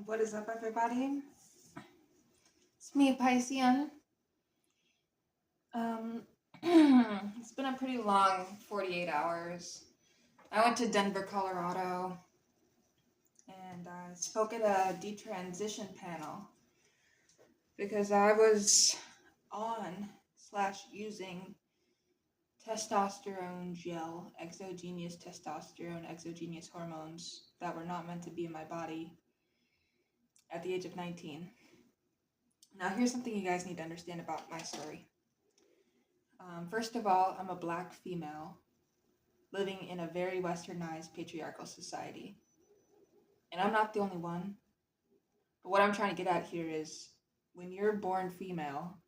What is up, everybody? It's me, Piscean. Um, it's been a pretty long 48 hours. I went to Denver, Colorado, and I spoke at a detransition panel because I was on/using testosterone gel, exogenous testosterone, exogenous hormones that were not meant to be in my body at the age of 19. Now, here's something you guys need to understand about my story. First of all, I'm a black female living in a very westernized patriarchal society. And I'm not the only one. But what I'm trying to get at here is when you're born female,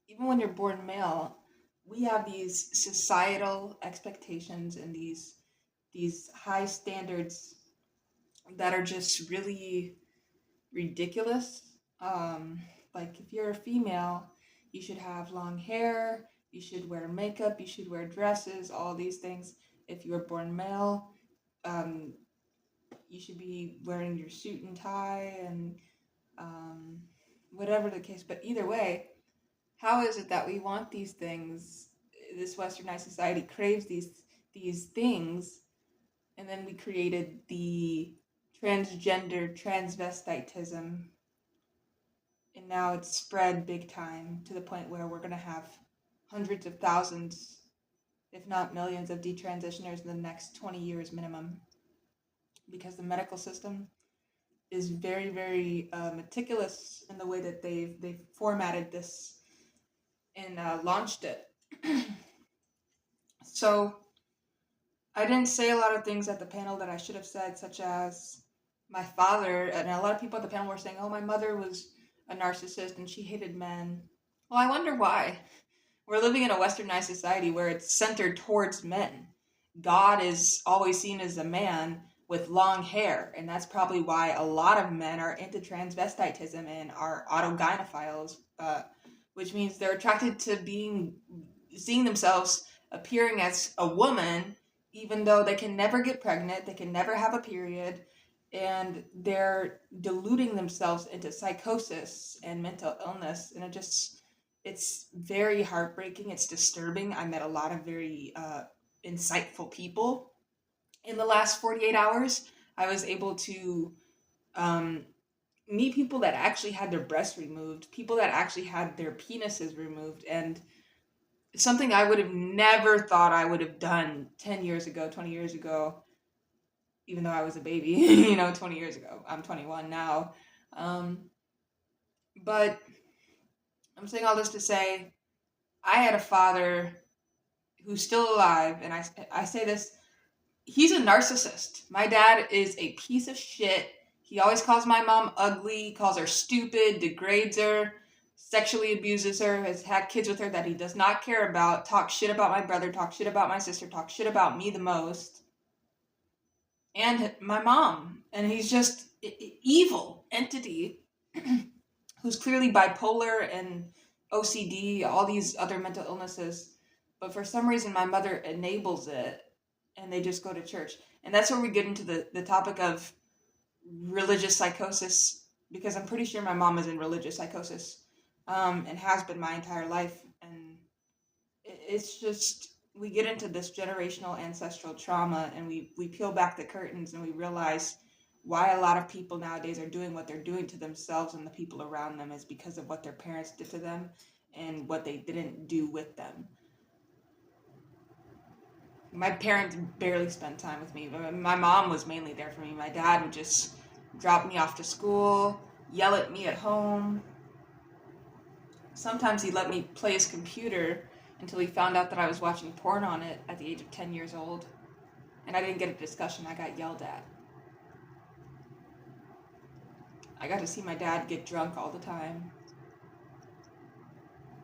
even when you're born male, we have these societal expectations and these high standards that are just really ridiculous. Like if you're a female, you should have long hair, you should wear makeup, you should wear dresses, all these things. If you were born male, um, you should be wearing your suit and tie and um, whatever the case. But either way, how is it that we want these things? This westernized society craves these things, and then we created the transgender transvestitism, and now it's spread big time to the point where we're going to have hundreds of thousands, if not millions, of detransitioners in the next 20 years minimum, because the medical system is very, very meticulous in the way that they've formatted this and launched it. So I didn't say a lot of things at the panel that I should have said, such as my father, and a lot of people at the panel were saying, "Oh, my mother was a narcissist and she hated men." Well, I wonder why. We're living in a westernized society where it's centered towards men. God is always seen as a man with long hair, and that's probably why a lot of men are into transvestitism and are autogynephiles, which means they're attracted to seeing themselves appearing as a woman, even though they can never get pregnant, they can never have a period, and they're deluding themselves into psychosis and mental illness, and it's very heartbreaking. It's disturbing. I met a lot of very insightful people in the last 48 hours. I was able to meet people that actually had their breasts removed, people that actually had their penises removed, and something I would have never thought I would have done 10 years ago, 20 years ago, even though I was a baby, 20 years ago. I'm 21 now. But I'm saying all this to say, I had a father who's still alive, and I say this, he's a narcissist. My dad is a piece of shit. He always calls my mom ugly, calls her stupid, degrades her, sexually abuses her, has had kids with her that he does not care about, talks shit about my brother, talks shit about my sister, talks shit about me the most, and my mom. And he's just evil entity who's clearly bipolar and OCD, all these other mental illnesses. But for some reason, my mother enables it, and they just go to church. And that's where we get into the topic of religious psychosis, because I'm pretty sure my mom is in religious psychosis, and has been my entire life. And it's just, we get into this generational ancestral trauma, and we peel back the curtains and we realize why a lot of people nowadays are doing what they're doing to themselves and the people around them is because of what their parents did to them and what they didn't do with them. My parents barely spent time with me. My mom was mainly there for me. My dad would just drop me off to school, yell at me at home. Sometimes he let me play his computer until he found out that I was watching porn on it at the age of 10 years old. And I didn't get a discussion, I got yelled at. I got to see my dad get drunk all the time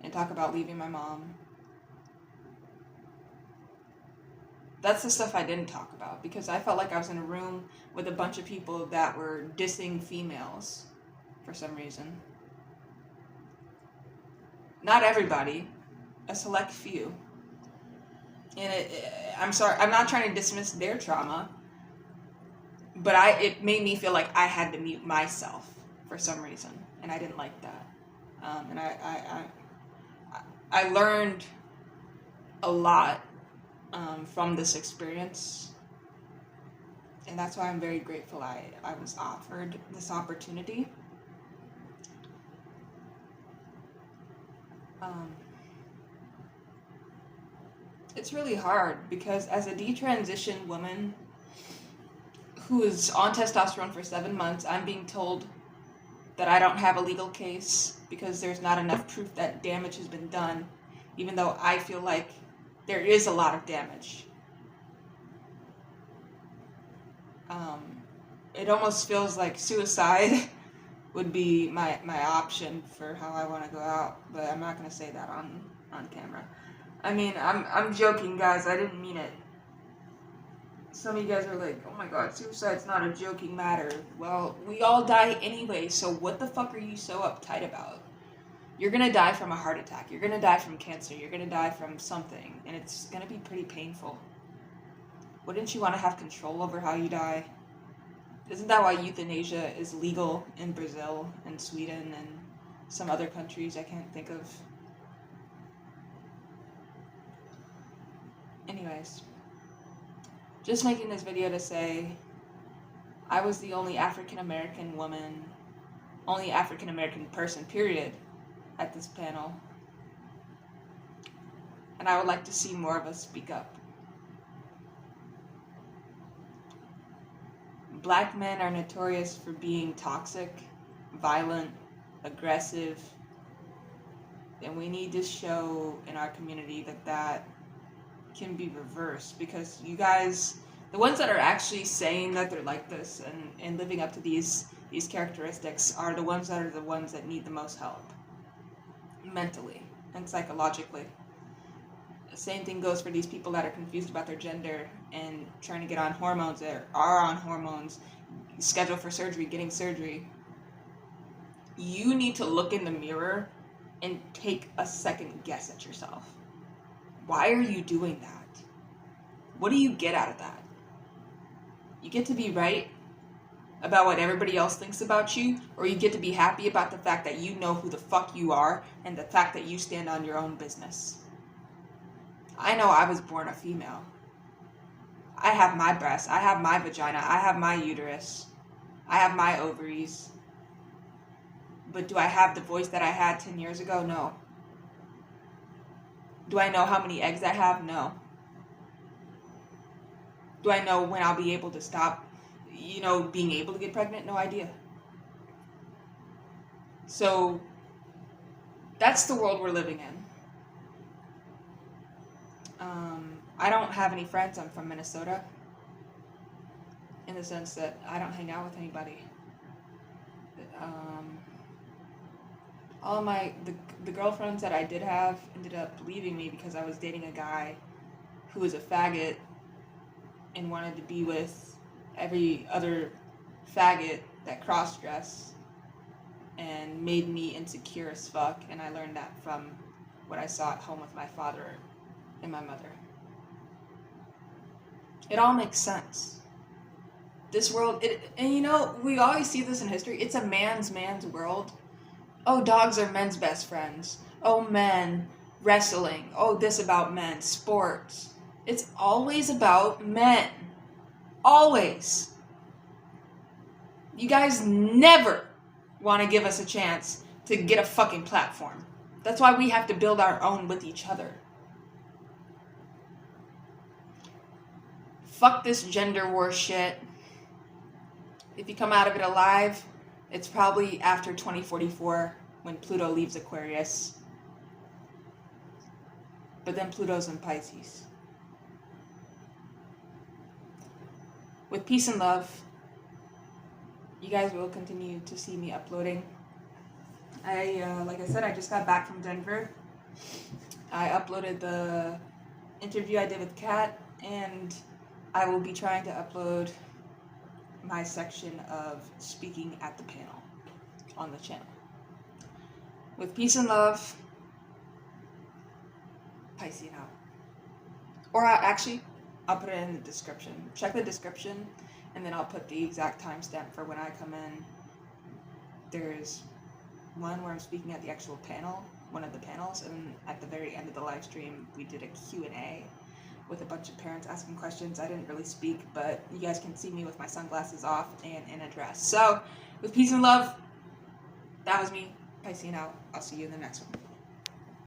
and talk about leaving my mom. That's the stuff I didn't talk about, because I felt like I was in a room with a bunch of people that were dissing females for some reason. Not everybody, a select few. And I'm sorry, I'm not trying to dismiss their trauma. But it made me feel like I had to mute myself for some reason, and I didn't like that. And I learned a lot from this experience, and that's why I'm very grateful I was offered this opportunity. It's really hard because as a detransitioned woman who is on testosterone for 7 months, I'm being told that I don't have a legal case because there's not enough proof that damage has been done, even though I feel like there is a lot of damage. It almost feels like suicide would be my option for how I want to go out, but I'm not going to say that on camera. I mean, I'm joking, guys. I didn't mean it. Some of you guys are like, oh my god, suicide's not a joking matter. Well, we all die anyway, so what the fuck are you so uptight about? You're gonna die from a heart attack. You're gonna die from cancer. You're gonna die from something, and it's gonna be pretty painful. Wouldn't you want to have control over how you die? Isn't that why euthanasia is legal in Brazil and Sweden and some other countries I can't think of? Anyways, just making this video to say I was the only African American woman, only African American person, period, at this panel. And I would like to see more of us speak up. Black men are notorious for being toxic, violent, aggressive, and we need to show in our community that can be reversed, because you guys, the ones that are actually saying that they're like this and living up to these characteristics are the ones that need the most help, mentally and psychologically. The same thing goes for these people that are confused about their gender and trying to get on hormones, or are on hormones, scheduled for surgery, getting surgery. You need to look in the mirror and take a second guess at yourself. Why are you doing that? What do you get out of that? You get to be right about what everybody else thinks about you, or you get to be happy about the fact that you know who the fuck you are and the fact that you stand on your own business. I know I was born a female. I have my breasts, I have my vagina, I have my uterus, I have my ovaries. But do I have the voice that I had 10 years ago? No. Do I know how many eggs I have? No. Do I know when I'll be able to stop, being able to get pregnant? No idea. So that's the world we're living in. I don't have any friends. I'm from Minnesota, in the sense that I don't hang out with anybody. All of the girlfriends that I did have ended up leaving me because I was dating a guy who was a faggot and wanted to be with every other faggot that cross-dressed, and made me insecure as fuck. And I learned that from what I saw at home with my father and my mother. It all makes sense. This world, we always see this in history. It's a man's world. Oh, dogs are men's best friends. Oh, men, wrestling. Oh, this about men, sports. It's always about men. Always. You guys never want to give us a chance to get a fucking platform. That's why we have to build our own with each other. Fuck this gender war shit. If you come out of it alive, it's probably after 2044 when Pluto leaves Aquarius. But then Pluto's in Pisces. With peace and love, you guys will continue to see me uploading. Like I said, I just got back from Denver. I uploaded the interview I did with Kat, and I will be trying to upload my section of speaking at the panel on the channel. With peace and love, Pisces out. Or I'll put it in the description. Check the description, And then I'll put the exact timestamp for when I come in. There's one where I'm speaking at the actual panel, one of the panels, and at the very end of the live stream, we did a Q&A with a bunch of parents asking questions. I didn't really speak, but you guys can see me with my sunglasses off and in a dress. So, with peace and love, that was me, Piscean out. I'll see you in the next one.